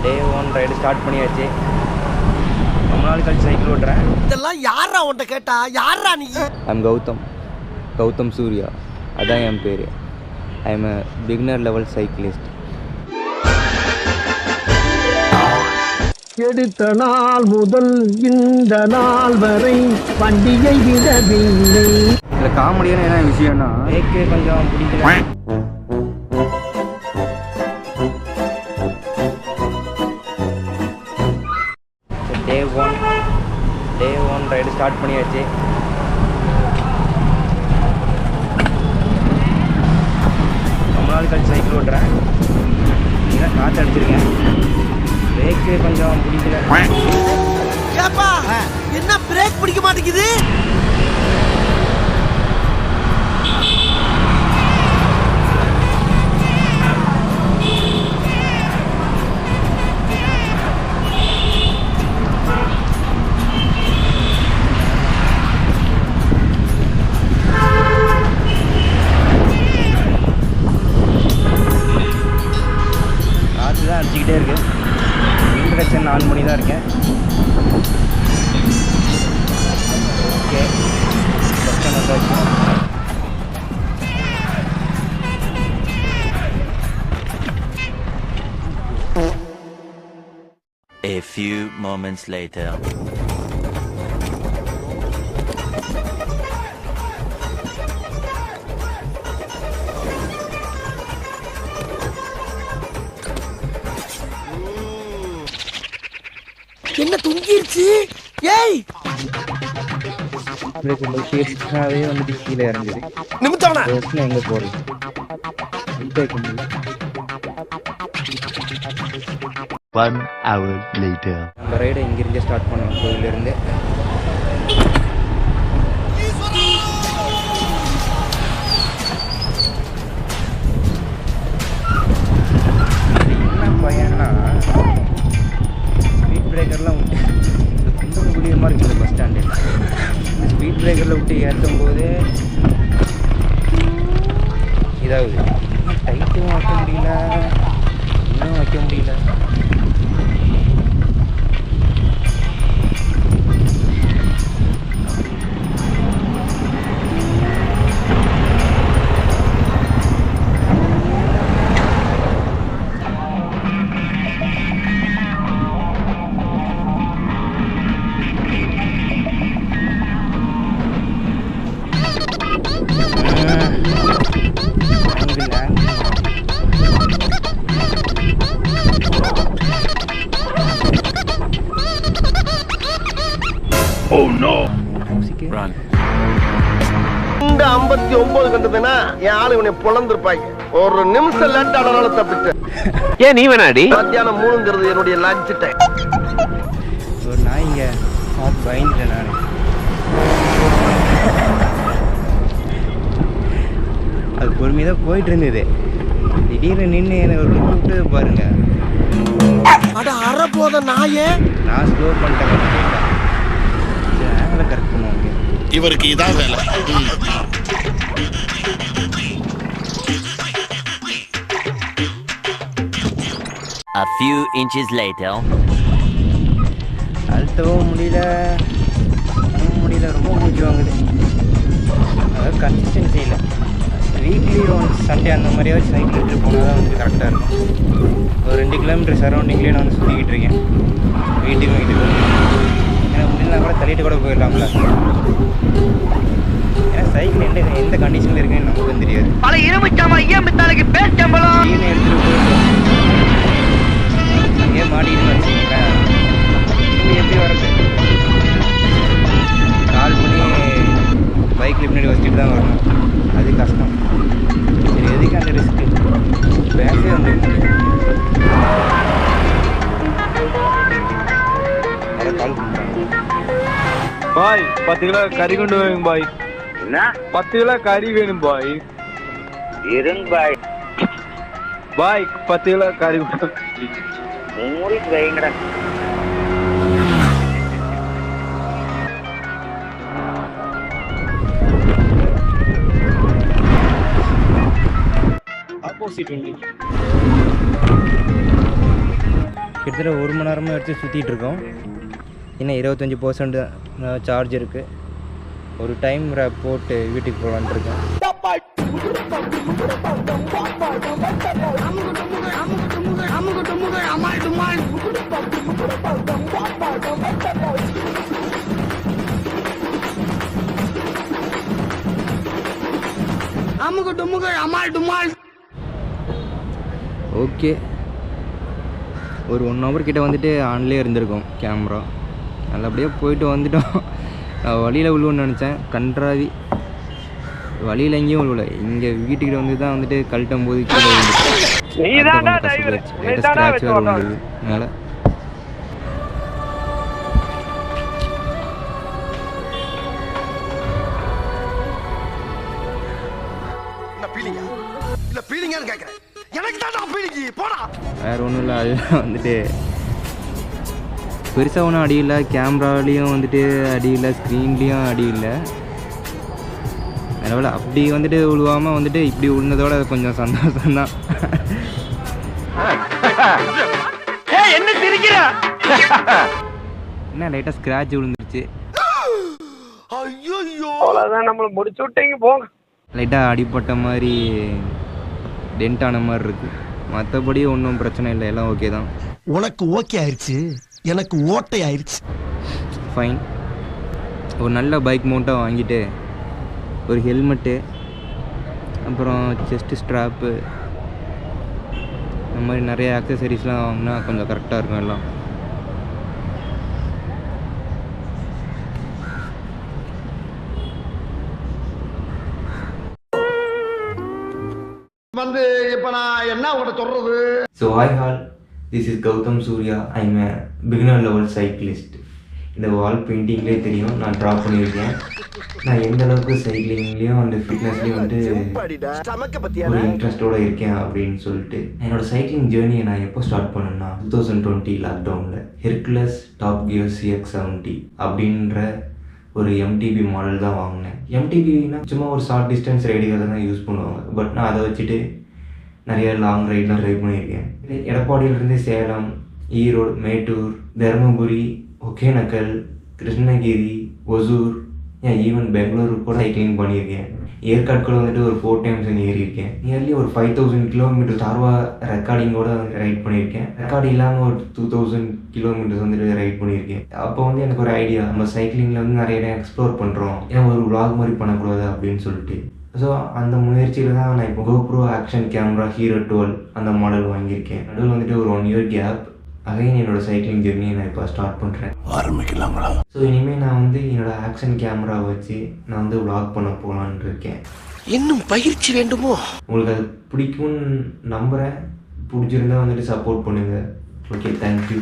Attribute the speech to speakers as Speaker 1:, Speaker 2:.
Speaker 1: டே 1 ride start பண்ணியாச்சு. ரொம்ப நாள் கழிச்சு சைக்கிள் ஓட்டுறேன்.
Speaker 2: இதெல்லாம் யாரா உன்கிட்ட கேட்டா? யாரா நீ?
Speaker 1: ஐம் கௌதம் சூர்யா, அதான் என் பேர். I am beginner level cyclist.
Speaker 2: எடுத்த நாள் முதல் இந்த நாள் வரை வண்டியை விடவில்லை.
Speaker 1: இதில் காமெடியான என்ன விஷயம்னா, பிரேக்கே கொஞ்சம் பிடிக்கல. டே 1 ரைடு ஸ்டார்ட் பண்ணியாச்சு. ரொம்ப நாள் கழிச்சு சைக்கிள் ஓட்டுறேன். நீதான் காற்று அடிச்சிருக்கேன். பிரேக்கே கொஞ்சம் பிடிக்கல.
Speaker 2: ஏப்பா என்ன பிரேக் பிடிக்க மாட்டேங்குது?
Speaker 1: காற்று தான் அடிச்சுக்கிட்டே இருக்கு. இன்ட்ரடக்ஷன் ஆன் பண்ணி தான் இருக்கேன். ஓகே, ஃபஸ்ட்டு வந்தாச்சு.
Speaker 3: A few moments later.
Speaker 2: என்ன தூங்கிருச்சு? ஏய்
Speaker 1: பிரேக் ரொம்ப சீரியஸாகவே வந்துட்டு கீழே இறங்குது.
Speaker 2: நிமித்தவனா
Speaker 1: ஃபர்ஸ்ட்ல எங்கே போகிறது? பிரேக் முடியல.
Speaker 3: 1 hour later.
Speaker 1: நம்ம ரைடை இங்கிருந்தே ஸ்டார்ட் பண்ணோம், கோயிலிருந்து. என்ன பையன்னா, ஸ்பீட் பிரேக்கர்லாம் விட்டு இந்த குண்டல் குடியமாக இருக்குது பஸ் ஸ்டாண்டு. இந்த ஸ்பீட் பிரேக்கரில் விட்டு ஏற்றும் போது இதாகுது. டைட்டும் வைக்க முடியல, இன்னும் வைக்க முடியல.
Speaker 3: Oh no! Run.
Speaker 2: இந்த 59 கண்டதுன்னா என் ஆளு இவனை பொழந்திருப்பாங்க. ஒரு நிமிஷம் லேட் ஆனால தப்பிச்சேன்.
Speaker 4: ஏன் நீ வேணாடி?
Speaker 2: மத்தியானம் 3ங்கிறது என்னுடைய லஞ்ச் டைம்.
Speaker 1: ஒரு நாய்ங்க பார்த்து பயந்துட்டேன் நான். அது பொறுமையாக தான் போயிட்டு இருந்தது. திடீர்னு நின்று எனக்கு ஒரு கூப்பிட்டு பாருங்க.
Speaker 2: அட அற போத நாயே.
Speaker 1: நான் ஸ்லோ பண்ணிட்டேன். ஆங்கில கரெக்ட் பண்ணுவாங்க.
Speaker 5: இவருக்கு இதான் வேலை.
Speaker 3: A few inches later.
Speaker 1: அழுத்தவும் முடியல, ரொம்ப மூச்சு வாங்குது. அதாவது கன்சிஸ்டன்சி இல்லை. வீக்லி ஒன்ஸ் சண்டே அந்த மாதிரியாவது சைக்கிள் எடுத்துகிட்டு போனால் தான் வந்து கரெக்டாக இருக்கும். ஒரு 2 கிலோமீட்டர் சரௌண்டிங்லேயே நான் வந்து சுற்றிக்கிட்டு இருக்கேன். வீட்டுக்கு ஏன்னா முடியலனா கூட தள்ளிட்டு கூட போயிடலாம்ல. ஏன்னா சைக்கிள் எந்த கண்டிஷனில் இருக்குன்னு நமக்கு தெரியாது.
Speaker 2: பல இருமுச்சாமா ஏன் மித்தாளுக்கு பேர் சம்பளம்
Speaker 1: திடீர்னு எடுத்துகிட்டு போயிட்டு அங்கேயே மாட்டிக்கிட்டு வச்சுக்கிறேன். எப்படி வரது? கால் பண்ணி பைக்கில் பின்னாடி வச்சுட்டு தான் வரணும். அது கஷ்டம். சரி, எதுக்கு அந்த ரிஸ்க்கு? பேசவே வந்து கால் பண்ணுறாங்க.
Speaker 4: பாய் 10 கிலோ கறி கொண்டு வாங்க பாய்.
Speaker 6: என்ன
Speaker 4: 10 கிலோ கறி வேணும் பாய்.
Speaker 6: இருங்க பாய்,
Speaker 4: பாய் 10 கிலோ கறி கொண்டு
Speaker 6: மூடிக்கு வைங்கடா.
Speaker 1: கிட்டத்தட்ட 1 மணி நேரமாக வச்சு சுற்றிட்டு இருக்கோம். இன்னும் 25% சார்ஜ் இருக்குது. ஒரு டைம் போட்டு வீட்டுக்கு போகலான்ட்டு இருக்கேன். ஓகே, ஒரு 1 ஹவர் கிட்ட வந்துட்டு ஆன்லேயே இருந்திருக்கோம் கேமரா. நல்லபடியாக போயிட்டு வந்துட்டோம். நான் வழியில் விழுவுன்னு நினச்சேன், கன்றாவி வழியில் எங்கேயும் விழுவல. இங்கே வீட்டுக்கிட்ட வந்து தான் வந்துட்டு கழட்டும் போது கீழே ஸ்க்ராட்ச் வேறு வந்தது. அதனால் வேறு ஒன்றும் இல்லை. அதுதான் வந்துட்டு பெருசாக ஒன்றும் அடி இல்லை. கேமராலேயும் வந்துட்டு அடி இல்லை, ஸ்க்ரீன்லேயும் அடி இல்லை. அதனால் அப்படி வந்துட்டு விழுவாமல் வந்துட்டு இப்படி விழுந்ததோட கொஞ்சம் சந்தோஷம்தான். என்ன லைட்டாக ஸ்க்ராட்ச் விழுந்துருச்சு. லைட்டாக அடிப்பட்ட மாதிரி டென்ட் ஆன மாதிரி இருக்குது. மற்றபடி ஒன்றும் பிரச்சனை இல்லை, எல்லாம் ஓகே தான்.
Speaker 2: உனக்கு ஓகே ஆயிடுச்சு, எனக்கு ஓட்டை ஆயிடுச்சு.
Speaker 1: ஃபைன். ஒரு நல்ல பைக் மவுண்ட்டாக வாங்கிட்டு ஒரு ஹெல்மெட்டு, அப்புறம் செஸ்ட்டு ஸ்ட்ராப்பு, இந்த மாதிரி நிறைய ஆக்சசரிஸ்லாம் வாங்கினா கொஞ்சம் கரெக்டாக இருக்கும் எல்லாம்.
Speaker 2: வந்து இப்ப நான் என்ன உங்கள்கிட்ட சொல்றது?
Speaker 1: So hi all, this is Gautam Surya. I'm a beginner level cyclist. இந்த வால் பெயிண்டிங்லேயே தெரியும் நான் ட்ரா பண்ணியிருக்கேன். நான் எந்த அளவுக்கு சைக்கிளிங்லேயும் அந்த ஃபிட்னஸ்லேயும் வந்து ஒரு இன்ட்ரெஸ்டோடு இருக்கேன் அப்படின்னு சொல்லிட்டு. என்னோடய சைக்கிளிங் ஜேர்னியை நான் எப்போ ஸ்டார்ட் பண்ணேன்னா 2020 லாக்டவுனில் ஹெர்குலஸ் டாப் கியர் CX70 அப்படின்ற ஒரு MTB மாடல் தான் வாங்கினேன். MTBனா சும்மா ஒரு ஷார்ட் டிஸ்டன்ஸ் ரைடுக்காக தான் யூஸ் பண்ணுவாங்க. பட் நான் அதை வச்சுட்டு நிறைய லாங் ரைட்லாம் ட்ரை பண்ணியிருக்கேன். எடப்பாடியிலேருந்து சேலம், ஈரோடு, மேட்டூர், தருமபுரி, ஒகேனக்கல், கிருஷ்ணகிரி, ஒசூர், ஏன் ஈவன் பெங்களூரு கூட சைக்கிளிங் பண்ணியிருக்கேன். ஏற்காட்குள்ள வந்துட்டு ஒரு 4 டைம்ஸ் வந்து ஏறியிருக்கேன். நியர்லி ஒரு 5000 கிலோமீட்டர் தார்வா ரெக்கார்டிங்கோட ரைட் பண்ணியிருக்கேன். ரெக்கார்டு இல்லாமல் ஒரு 2000 கிலோமீட்டர்ஸ் வந்துட்டு ரைட் பண்ணியிருக்கேன். அப்போ வந்து எனக்கு ஒரு ஐடியா, நம்ம சைக்கிளிங்கில் வந்து நிறைய இடம் எக்ஸ்ப்ளோர் பண்ணுறோம், ஏன் ஒரு vlog மாதிரி பண்ணக்கூடாது அப்படின்னு சொல்லிட்டு. ஸோ அந்த முயற்சியில் தான் நான் இப்போ GoPro ஆக்ஷன் கேமரா ஹீரோ 12 அந்த மாடல் வாங்கியிருக்கேன். நடுவில் வந்துட்டு ஒரு 1 year கேப். அகைன் என்னோடய சைக்கிளிங் ஜெர்னியை நான் இப்போ ஸ்டார்ட் பண்ணுறேன்.
Speaker 2: ஆரம்பிக்கலாங்களா?
Speaker 1: ஸோ இனிமேல் நான் வந்து என்னோடய ஆக்ஷன் கேமரா வச்சு நான் வந்து vlog பண்ண போகலான்னு இருக்கேன்.
Speaker 2: இன்னும் பயிற்சி வேண்டுமோ?
Speaker 1: உங்களுக்கு அது பிடிக்கும்னு நம்புகிறேன். பிடிச்சிருந்தா வந்துட்டு சப்போர்ட் பண்ணுங்கள். Okay, thank you.